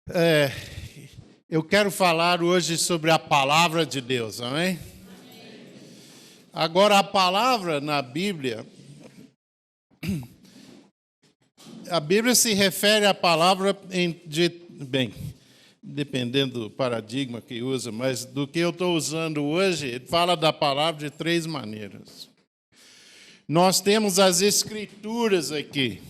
É, eu quero falar hoje sobre a palavra de Deus, amém? Agora, a palavra na Bíblia, a Bíblia se refere à palavra bem, dependendo do paradigma que usa, mas do que eu estou usando hoje, ele fala da palavra de três maneiras. Nós temos as Escrituras aqui.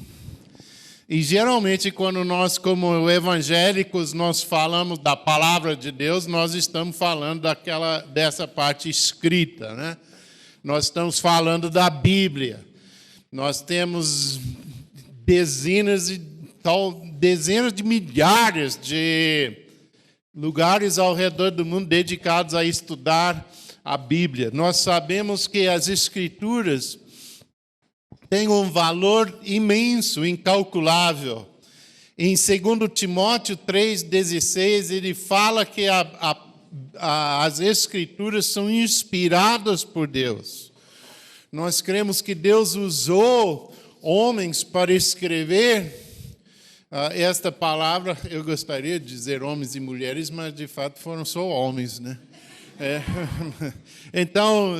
E, geralmente, quando nós, como evangélicos, nós falamos da palavra de Deus, nós estamos falando dessa parte escrita, né? Nós estamos falando da Bíblia. Nós temos dezenas de milhares de lugares ao redor do mundo dedicados a estudar a Bíblia. Nós sabemos que as Escrituras tem um valor imenso, incalculável. Em 2 Timóteo 3,16, ele fala que as Escrituras são inspiradas por Deus. Nós cremos que Deus usou homens para escrever esta palavra. Eu gostaria de dizer homens e mulheres, mas de fato foram só homens, né? Então,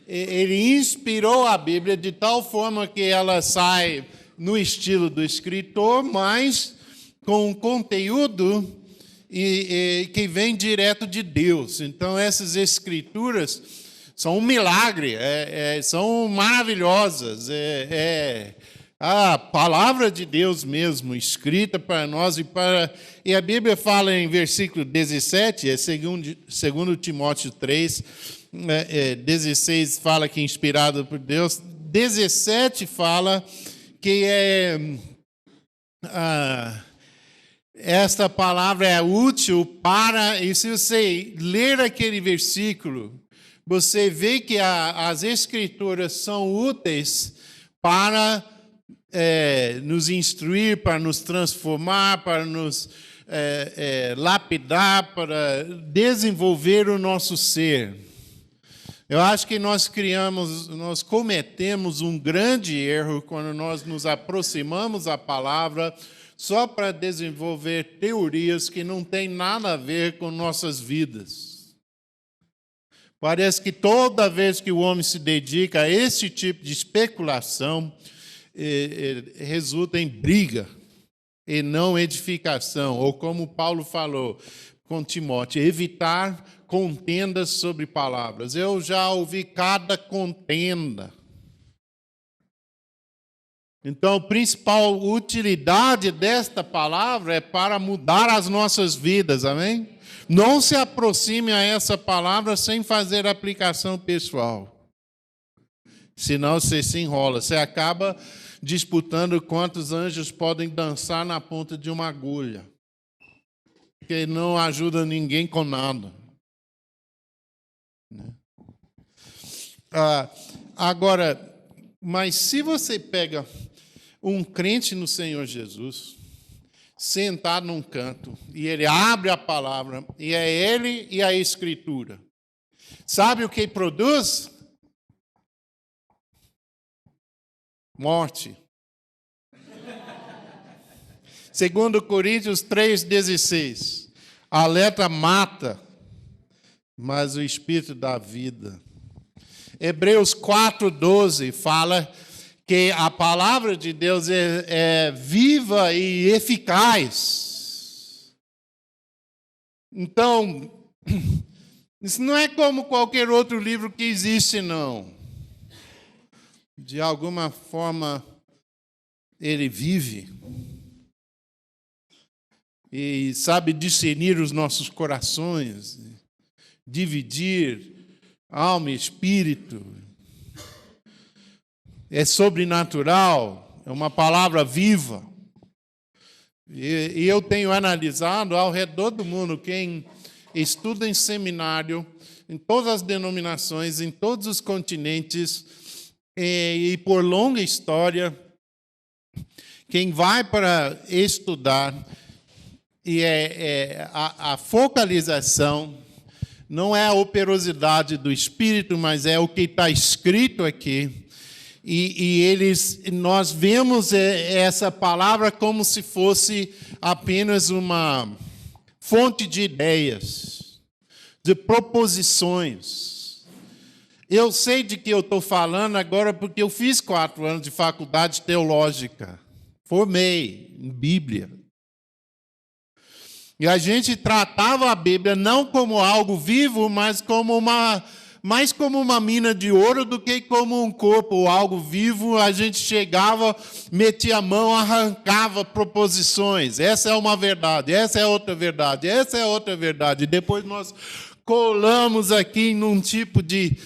ele inspirou a Bíblia de tal forma que ela sai no estilo do escritor, mas com um conteúdo que vem direto de Deus. Então, essas escrituras são um milagre, são maravilhosas. A palavra de Deus mesmo, escrita para nós. E a Bíblia fala em versículo 17, 2 Timóteo 3, 16 fala que é inspirado por Deus. 17 fala que esta palavra é útil para... E se você ler aquele versículo, você vê que as Escrituras são úteis para nos instruir, para nos transformar, para nos lapidar, para desenvolver o nosso ser. Eu acho que nós cometemos um grande erro quando nós nos aproximamos da palavra só para desenvolver teorias que não têm nada a ver com nossas vidas. Parece que toda vez que o homem se dedica a esse tipo de especulação, resulta em briga e não edificação. Ou como Paulo falou com Timóteo, evitar contendas sobre palavras. Eu já ouvi cada contenda. Então, a principal utilidade desta palavra é para mudar as nossas vidas, amém? Não se aproxime a essa palavra sem fazer aplicação pessoal. Senão você se enrola, você acaba disputando quantos anjos podem dançar na ponta de uma agulha. Que não ajuda ninguém com nada. Agora, mas se você pega um crente no Senhor Jesus, sentado num canto, e ele abre a palavra, e é ele e a Escritura, sabe o que produz? Morte. 2 Coríntios 3,16, a letra mata, mas o Espírito dá vida. Hebreus 4,12 fala que a palavra de Deus é viva e eficaz. Então, isso não é como qualquer outro livro que existe, não. De alguma forma, ele vive e sabe discernir os nossos corações, dividir alma e espírito. É sobrenatural, é uma palavra viva. E eu tenho analisado ao redor do mundo, quem estuda em seminário, em todas as denominações, em todos os continentes, e por longa história, quem vai para estudar, e a focalização não é a operosidade do Espírito, mas é o que está escrito aqui. Nós vemos essa palavra como se fosse apenas uma fonte de ideias, de proposições. Eu sei de que eu estou falando agora porque eu fiz 4 anos de faculdade teológica. Formei em Bíblia. E a gente tratava a Bíblia não como algo vivo, mas mais como uma mina de ouro do que como um corpo ou algo vivo. A gente chegava, metia a mão, arrancava proposições. Essa é uma verdade, essa é outra verdade, essa é outra verdade. E depois nós colamos aqui num tipo de...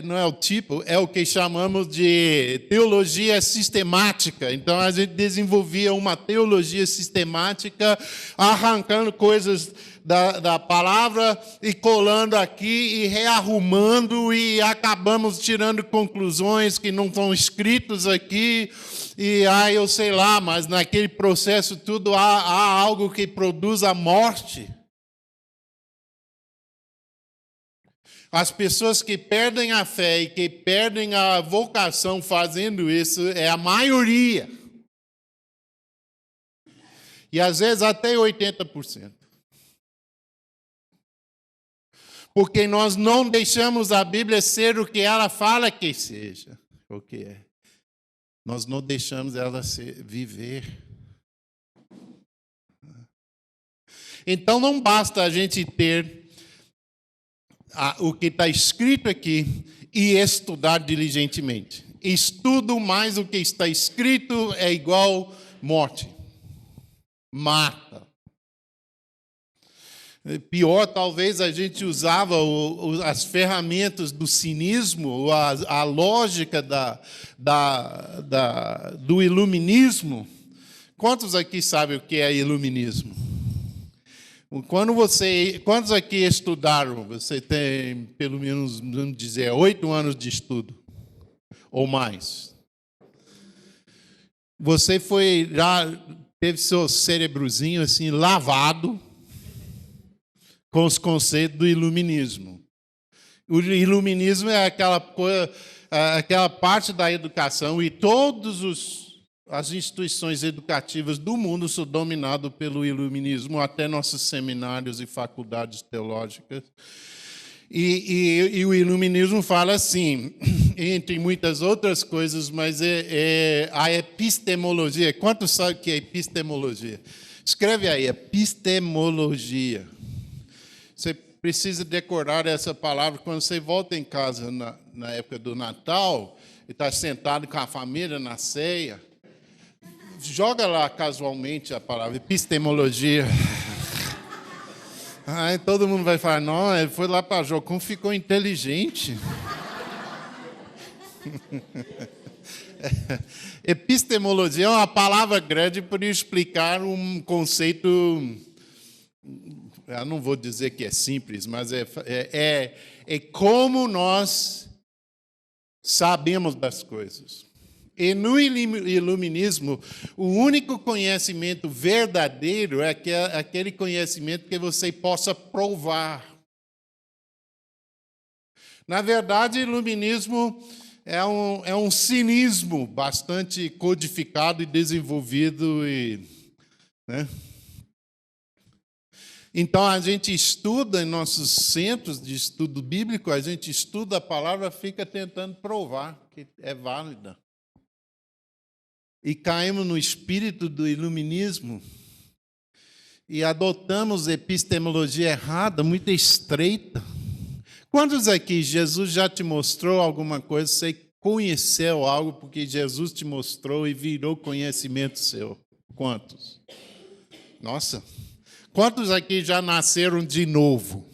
não é o tipo, é o que chamamos de teologia sistemática. Então, a gente desenvolvia uma teologia sistemática, arrancando coisas da palavra e colando aqui e rearrumando, e acabamos tirando conclusões que não estão escritas aqui. E, eu sei lá, mas naquele processo tudo há algo que produz a morte. As pessoas que perdem a fé e que perdem a vocação fazendo isso é a maioria. E às vezes até 80%. Porque nós não deixamos a Bíblia ser o que ela fala que seja. O que é? Nós não deixamos ela viver. Então não basta a gente ter o que está escrito aqui e estudar diligentemente. Estudo mais o que está escrito é igual morte. Mata. Pior, talvez a gente usava as ferramentas do cinismo, a lógica do iluminismo. Quantos aqui sabem o que é iluminismo? Quantos aqui estudaram? Você tem, pelo menos, vamos dizer, 8 anos de estudo, ou mais. Você já teve seu cérebrozinho assim, lavado com os conceitos do iluminismo. O iluminismo é aquela parte da educação, e as instituições educativas do mundo são dominadas pelo iluminismo, até nossos seminários e faculdades teológicas. E o iluminismo fala assim, entre muitas outras coisas, mas a epistemologia. Quantos sabem o que é epistemologia? Escreve aí, epistemologia. Você precisa decorar essa palavra quando você volta em casa na época do Natal e está sentado com a família na ceia. Joga lá casualmente a palavra epistemologia. Aí todo mundo vai falar, não, ele foi lá para Jocum, ficou inteligente. Epistemologia é uma palavra grande para explicar um conceito, eu não vou dizer que é simples, mas é como nós sabemos das coisas. E no iluminismo, o único conhecimento verdadeiro é aquele conhecimento que você possa provar. Na verdade, o iluminismo é um cinismo bastante codificado e desenvolvido. Né? Então, a gente estuda em nossos centros de estudo bíblico, a gente estuda a palavra, fica tentando provar que é válida. E caímos no espírito do iluminismo e adotamos epistemologia errada, muito estreita. Quantos aqui Jesus já te mostrou alguma coisa, você conheceu algo porque Jesus te mostrou e virou conhecimento seu? Quantos? Nossa! Quantos aqui já nasceram de novo?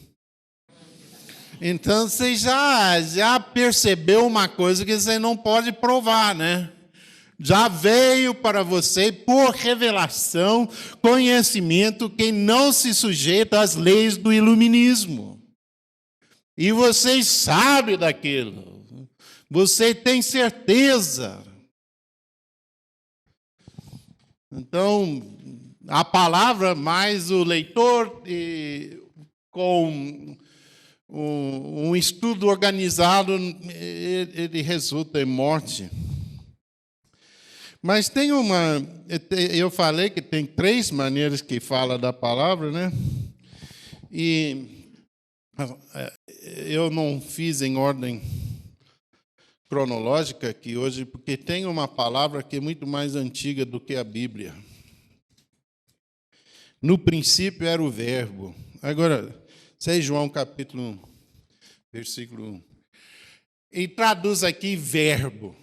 Então, você já percebeu uma coisa que você não pode provar, né? Já veio para você, por revelação, conhecimento que não se sujeita às leis do iluminismo. E você sabe daquilo. Você tem certeza. Então, a palavra mais o leitor com um estudo organizado, ele resulta em morte. Mas tem eu falei que tem 3 maneiras que fala da palavra, né? E eu não fiz em ordem cronológica aqui hoje, porque tem uma palavra que é muito mais antiga do que a Bíblia. No princípio era o verbo. Agora, isso é João capítulo 1, versículo 1. E traduz aqui verbo.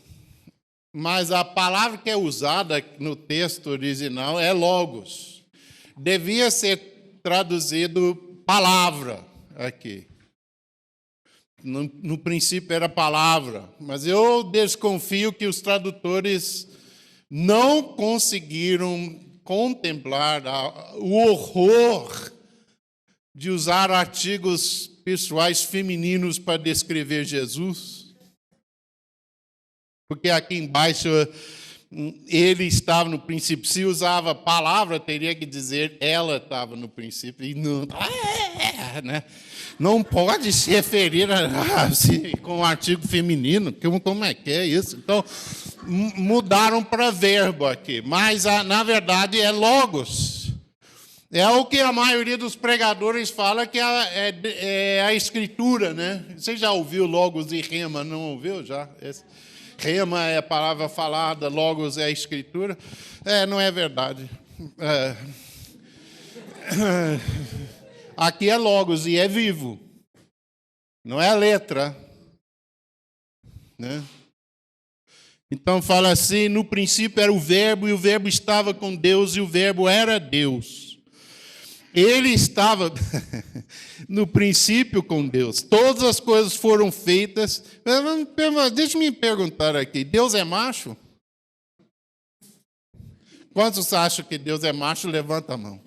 Mas a palavra que é usada no texto original é logos. Devia ser traduzido palavra aqui. No princípio era palavra, mas eu desconfio que os tradutores não conseguiram contemplar o horror de usar artigos pessoais femininos para descrever Jesus. Porque aqui embaixo ele estava no princípio. Se usava a palavra, teria que dizer ela estava no princípio. E não, né? Não pode se referir com um artigo feminino. Como é que é isso? Então, mudaram para verbo aqui. Mas, na verdade, é logos. É o que a maioria dos pregadores fala que é a escritura, né? Você já ouviu logos e rema, não ouviu já? Rema é a palavra falada, logos é a escritura. Não é verdade. Aqui é logos e é vivo. Não é a letra. Né? Então fala assim, no princípio era o verbo, e o verbo estava com Deus, e o verbo era Deus. Ele estava no princípio com Deus. Todas as coisas foram feitas. Deixa eu me perguntar aqui, Deus é macho? Quantos acham que Deus é macho? Levanta a mão.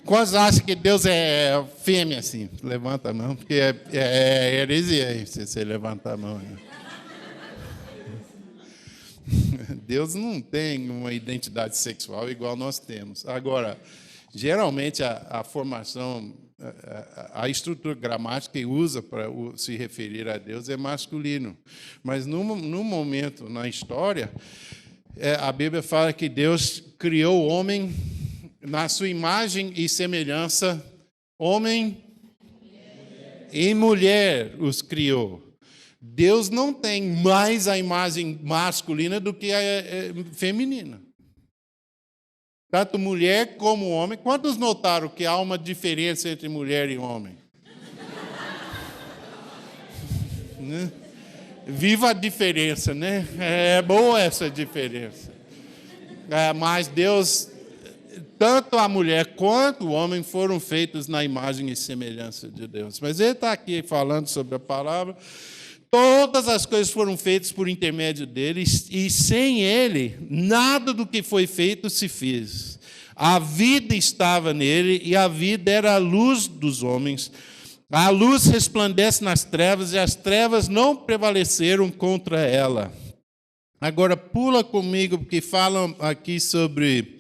Quantos acham que Deus é fêmea assim? Levanta a mão, porque é heresia se você levantar a mão. Deus não tem uma identidade sexual igual nós temos. Agora, geralmente a formação, a estrutura gramática que usa para se referir a Deus é masculino. Mas num momento na história, a Bíblia fala que Deus criou o homem na sua imagem e semelhança, homem e mulher os criou. Deus não tem mais a imagem masculina do que a feminina. Tanto mulher como homem. Quantos notaram que há uma diferença entre mulher e homem? Né? Viva a diferença, né? É boa essa diferença. Mas Deus, tanto a mulher quanto o homem foram feitos na imagem e semelhança de Deus. Mas ele está aqui falando sobre a palavra. Todas as coisas foram feitas por intermédio dele, e sem ele, nada do que foi feito se fez. A vida estava nele, e a vida era a luz dos homens. A luz resplandece nas trevas, e as trevas não prevaleceram contra ela. Agora, pula comigo, porque falam aqui sobre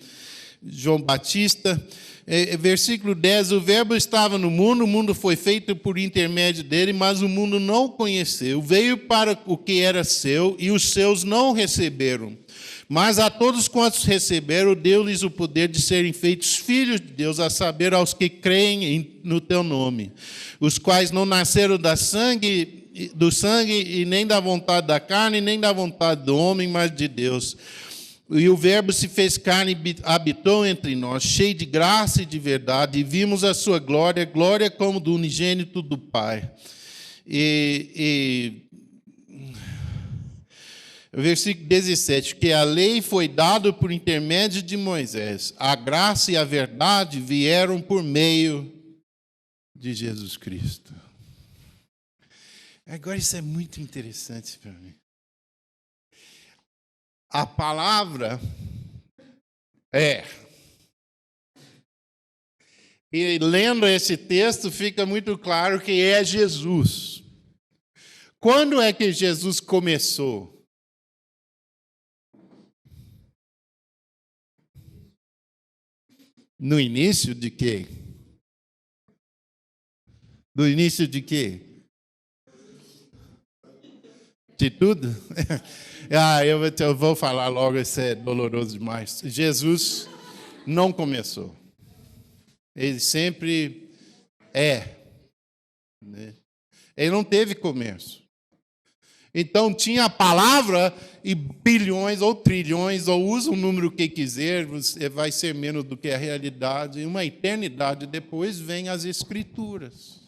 João Batista. Versículo 10, o verbo estava no mundo, o mundo foi feito por intermédio dele, mas o mundo não o conheceu. Veio para o que era seu, e os seus não receberam. Mas a todos quantos receberam, deu-lhes o poder de serem feitos filhos de Deus, a saber, aos que creem no teu nome, os quais não nasceram do sangue, e nem da vontade da carne, nem da vontade do homem, mas de Deus. E o verbo se fez carne e habitou entre nós, cheio de graça e de verdade, e vimos a sua glória, glória como do unigênito do Pai. Versículo 17, que a lei foi dada por intermédio de Moisés, a graça e a verdade vieram por meio de Jesus Cristo. Agora isso é muito interessante para mim. A palavra é. E lendo esse texto fica muito claro que é Jesus. Quando é que Jesus começou? No início de quê? Do início de quê? De tudo? Eu vou falar logo, isso é doloroso demais. Jesus não começou. Ele sempre é. Né? Ele não teve começo. Então tinha a palavra e bilhões ou trilhões, ou usa o número que quiser, vai ser menos do que a realidade. E uma eternidade depois vem as Escrituras.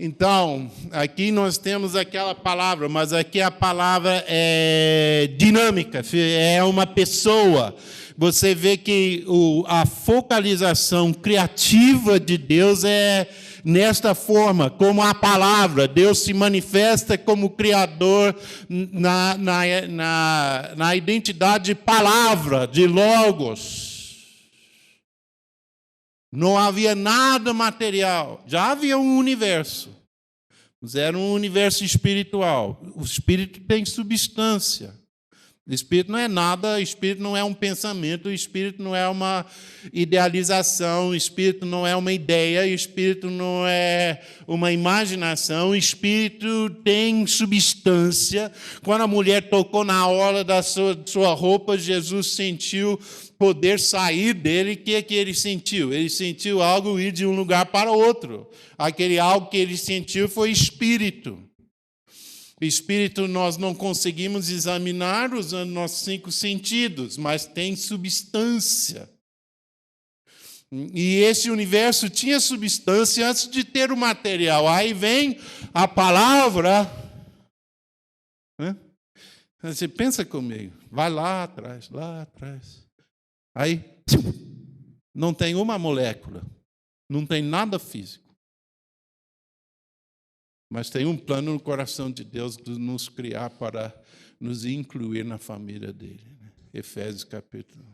Então, aqui nós temos aquela palavra, mas aqui a palavra é dinâmica, é uma pessoa. Você vê que a focalização criativa de Deus é nesta forma, como a palavra. Deus se manifesta como Criador na identidade de palavra, de logos. Não havia nada material. Já havia um universo. Mas era um universo espiritual. O espírito tem substância. O espírito não é nada, o espírito não é um pensamento, o espírito não é uma idealização, o espírito não é uma ideia, o espírito não é uma imaginação, o espírito tem substância. Quando a mulher tocou na orla da sua roupa, Jesus sentiu poder sair dele. O que ele sentiu? Ele sentiu algo ir de um lugar para outro. Aquele algo que ele sentiu foi espírito. O espírito nós não conseguimos examinar usando nossos 5 sentidos, mas tem substância. E esse universo tinha substância antes de ter o material. Aí vem a palavra. Você pensa comigo, vai lá atrás, lá atrás. Aí não tem uma molécula, não tem nada físico. Mas tem um plano no coração de Deus de nos criar para nos incluir na família dele. Efésios capítulo 1.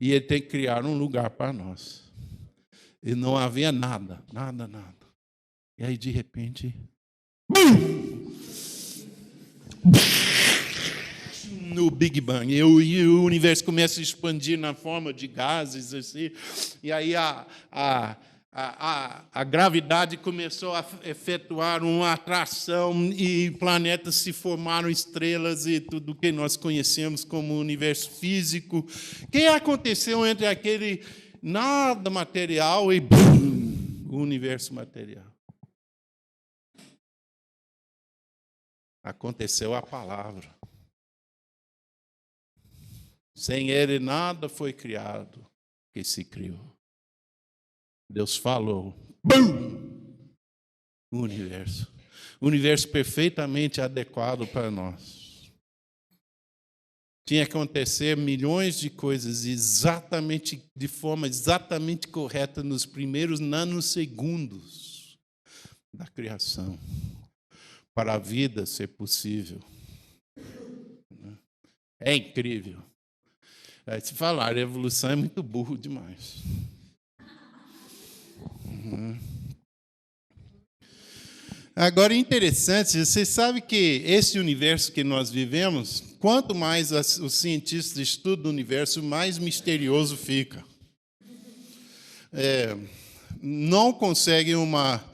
E ele tem que criar um lugar para nós. E não havia nada, nada, nada. E aí, de repente, no Big Bang, e o universo começa a expandir na forma de gases, assim, e aí a gravidade começou a efetuar uma atração e planetas se formaram, estrelas e tudo que nós conhecemos como universo físico. O que aconteceu entre aquele nada material e o universo material? Aconteceu a palavra. Sem ele nada foi criado que se criou. Deus falou. Bum! O universo. O universo perfeitamente adequado para nós. Tinha que acontecer milhões de coisas exatamente, de forma exatamente correta nos primeiros nanosegundos da criação, para a vida ser possível. É incrível. Aí se falar, a evolução é muito burro demais. Agora, interessante, você sabe que esse universo que nós vivemos, quanto mais os cientistas estudam o universo, mais misterioso fica. Não conseguem uma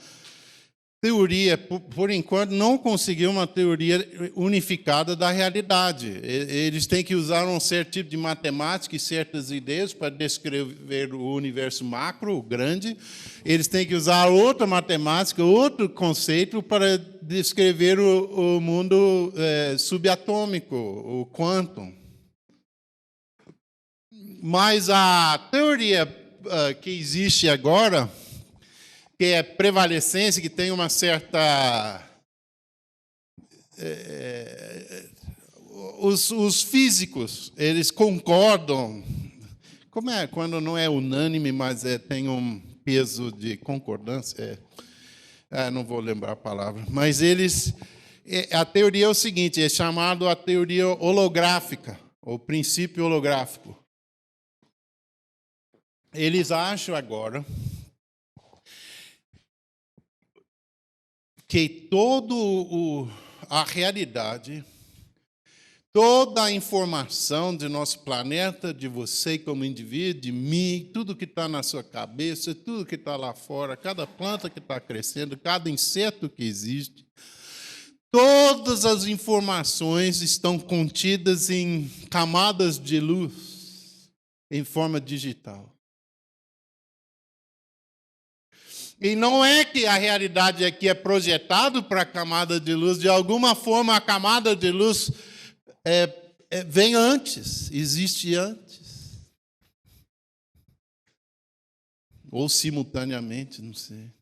teoria, por enquanto, não conseguiu uma teoria unificada da realidade. Eles têm que usar um certo tipo de matemática e certas ideias para descrever o universo macro, o grande. Eles têm que usar outra matemática, outro conceito para descrever o mundo subatômico, o quantum. Mas a teoria que existe agora, que é prevalecência, que tem uma certa... Os físicos, eles concordam. Como é quando não é unânime, mas tem um peso de concordância? Não vou lembrar a palavra. Mas a teoria é o seguinte, é chamado a teoria holográfica, ou princípio holográfico. Eles acham agora que a realidade, toda a informação de nosso planeta, de você como indivíduo, de mim, tudo que está na sua cabeça, tudo que está lá fora, cada planta que está crescendo, cada inseto que existe, todas as informações estão contidas em camadas de luz, em forma digital. E não é que a realidade aqui é projetada para a camada de luz, de alguma forma a camada de luz vem antes, existe antes. Ou simultaneamente, não sei.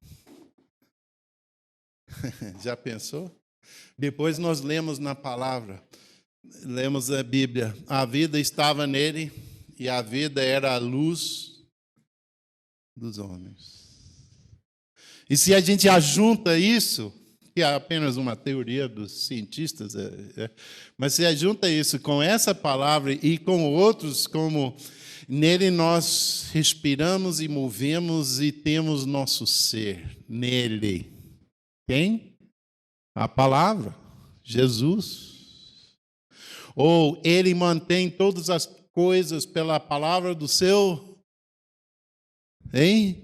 Já pensou? Depois nós lemos na palavra, lemos a Bíblia, a vida estava nele e a vida era a luz dos homens. E se a gente ajunta isso, que é apenas uma teoria dos cientistas, mas se ajunta isso com essa palavra e com outros, como nele nós respiramos e movemos e temos nosso ser, nele. Quem? A palavra, Jesus. Ou ele mantém todas as coisas pela palavra do seu, hein?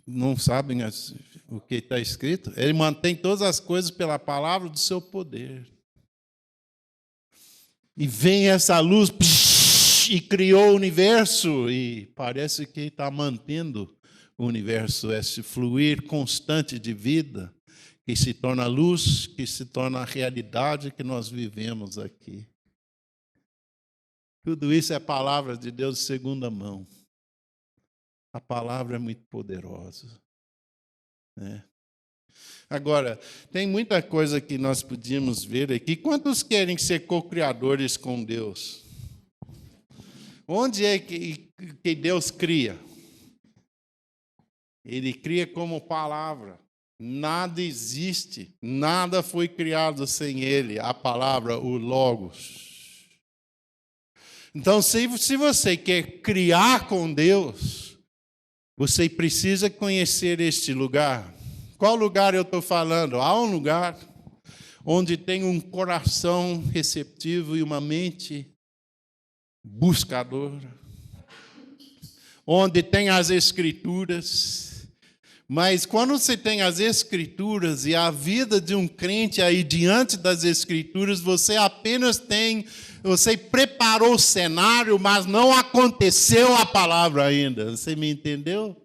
Não sabem o que está escrito? Ele mantém todas as coisas pela palavra do seu poder. E vem essa luz e criou o universo. E parece que está mantendo o universo, esse fluir constante de vida, que se torna luz, que se torna a realidade que nós vivemos aqui. Tudo isso é palavra de Deus de segunda mão. A palavra é muito poderosa. Né? Agora, tem muita coisa que nós podíamos ver aqui. Quantos querem ser co-criadores com Deus? Onde é que Deus cria? Ele cria como palavra. Nada existe, nada foi criado sem Ele, a palavra, o Logos. Então, se você quer criar com Deus, você precisa conhecer este lugar. Qual lugar eu estou falando? Há um lugar onde tem um coração receptivo e uma mente buscadora. Onde tem as Escrituras. Mas quando você tem as Escrituras e a vida de um crente aí diante das Escrituras, você apenas você preparou o cenário, mas não aconteceu a palavra ainda. Você me entendeu?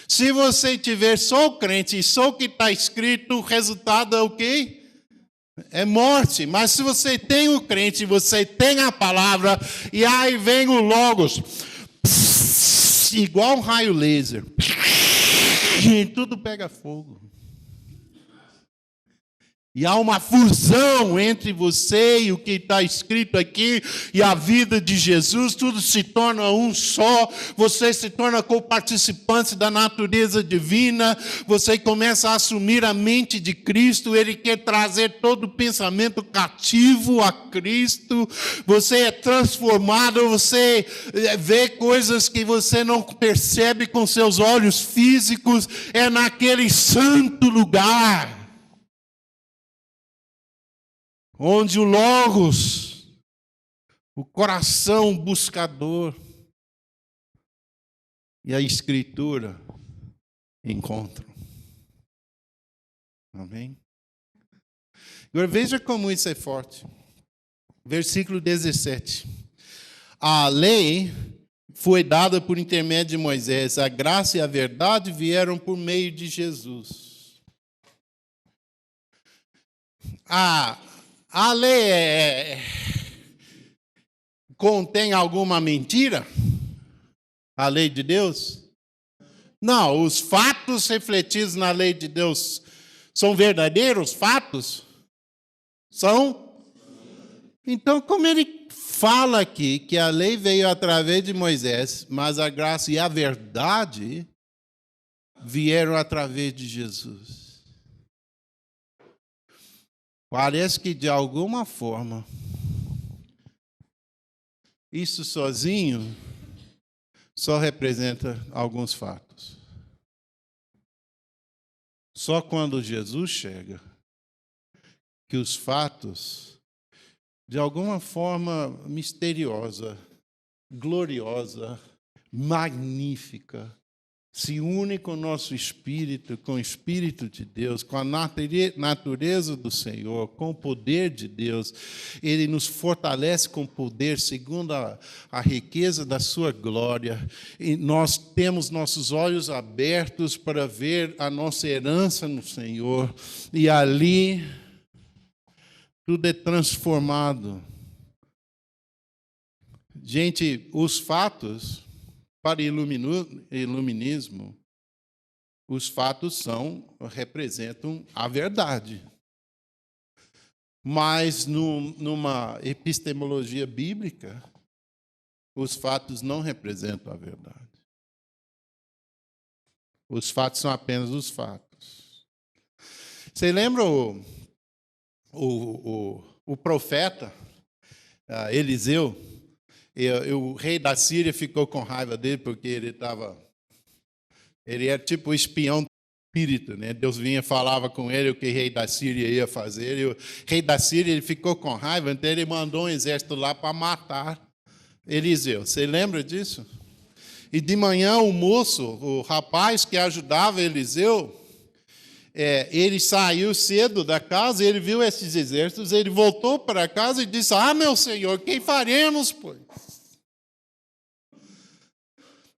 Se você tiver só o crente e só o que está escrito, o resultado é o quê? É morte. Mas se você tem o crente, você tem a palavra, e aí vem o Logos, igual um raio laser. E tudo pega fogo. E há uma fusão entre você e o que está escrito aqui e a vida de Jesus, tudo se torna um só, você se torna co-participante da natureza divina, você começa a assumir a mente de Cristo, Ele quer trazer todo o pensamento cativo a Cristo, você é transformado, você vê coisas que você não percebe com seus olhos físicos, é naquele santo lugar. Onde o Logos, o coração buscador e a Escritura encontram. Amém? Agora veja como isso é forte. Versículo 17. A lei foi dada por intermédio de Moisés, a graça e a verdade vieram por meio de Jesus. A lei contém alguma mentira? A lei de Deus? Não, os fatos refletidos na lei de Deus são verdadeiros fatos? São? Então, como ele fala aqui que a lei veio através de Moisés, mas a graça e a verdade vieram através de Jesus. Parece que, de alguma forma, isso sozinho só representa alguns fatos. Só quando Jesus chega que os fatos, de alguma forma misteriosa, gloriosa, magnífica, se une com o nosso espírito, com o Espírito de Deus, com a natureza do Senhor, com o poder de Deus. Ele nos fortalece com poder segundo a riqueza da sua glória. E nós temos nossos olhos abertos para ver a nossa herança no Senhor. E ali tudo é transformado. Gente, os fatos, para iluminismo, os fatos representam a verdade. Mas, numa epistemologia bíblica, os fatos não representam a verdade. Os fatos são apenas os fatos. Você lembra o profeta Eliseu? O rei da Síria ficou com raiva dele porque ele era tipo o espião do espírito, né? Deus vinha, falava com ele o que o rei da Síria ia fazer. E o rei da Síria ele ficou com raiva, então ele mandou um exército lá para matar Eliseu. Você lembra disso? E de manhã o rapaz que ajudava Eliseu, ele saiu cedo da casa, ele viu esses exércitos, ele voltou para casa e disse: meu senhor, quem faremos, pois?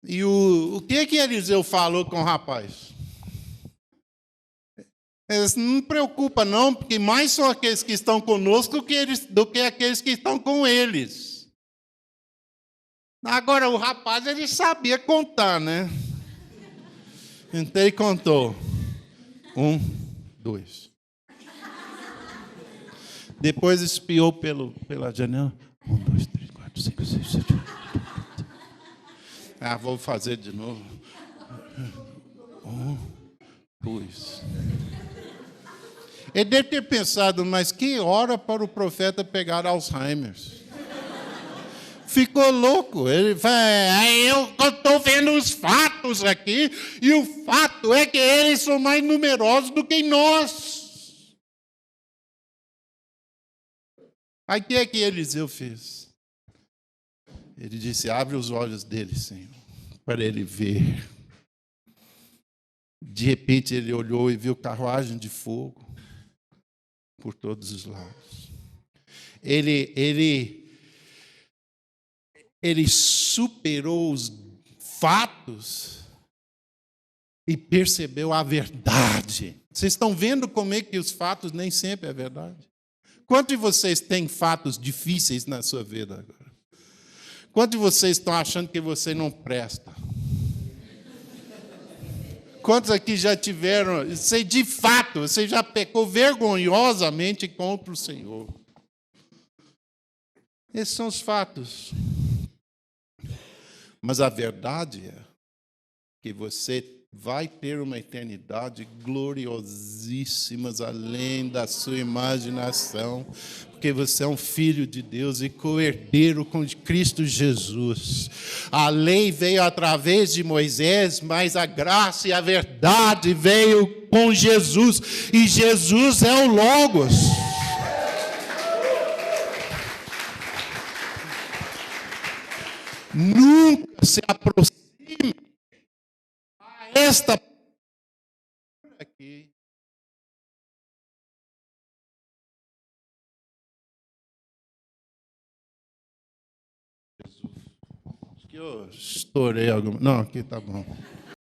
E o que Eliseu falou com o rapaz? Ele disse: não preocupa não, porque mais são aqueles que estão conosco do que aqueles que estão com eles. Agora, o rapaz, ele sabia contar, né? Então ele contou. 1, 2. Depois espiou pela janela. 1, 2, 3, 4, 5, 6, 7, 8. Vou fazer de novo. 1, 2. Ele deve ter pensado, mas que hora para o profeta pegar Alzheimer? Ficou louco. Ele fala: eu estou vendo os fatos aqui, e o fato é que eles são mais numerosos do que nós. Aí o que é que Eliseu fez? Ele disse: abre os olhos dele, Senhor, para ele ver. De repente ele olhou e viu carruagem de fogo por todos os lados. Ele superou os fatos e percebeu a verdade. Vocês estão vendo como é que os fatos nem sempre é verdade? Quantos de vocês têm fatos difíceis na sua vida agora? Quantos de vocês estão achando que você não presta? Quantos aqui já tiveram, de fato, você já pecou vergonhosamente contra o Senhor? Esses são os fatos. Mas a verdade é que você vai ter uma eternidade gloriosíssima, além da sua imaginação, porque você é um filho de Deus e co-herdeiro com Cristo Jesus. A lei veio através de Moisés, mas a graça e a verdade veio com Jesus, e Jesus é o Logos. Nunca se aproxime a esta aqui. Jesus. Acho que eu estourei alguma. Não, aqui tá bom.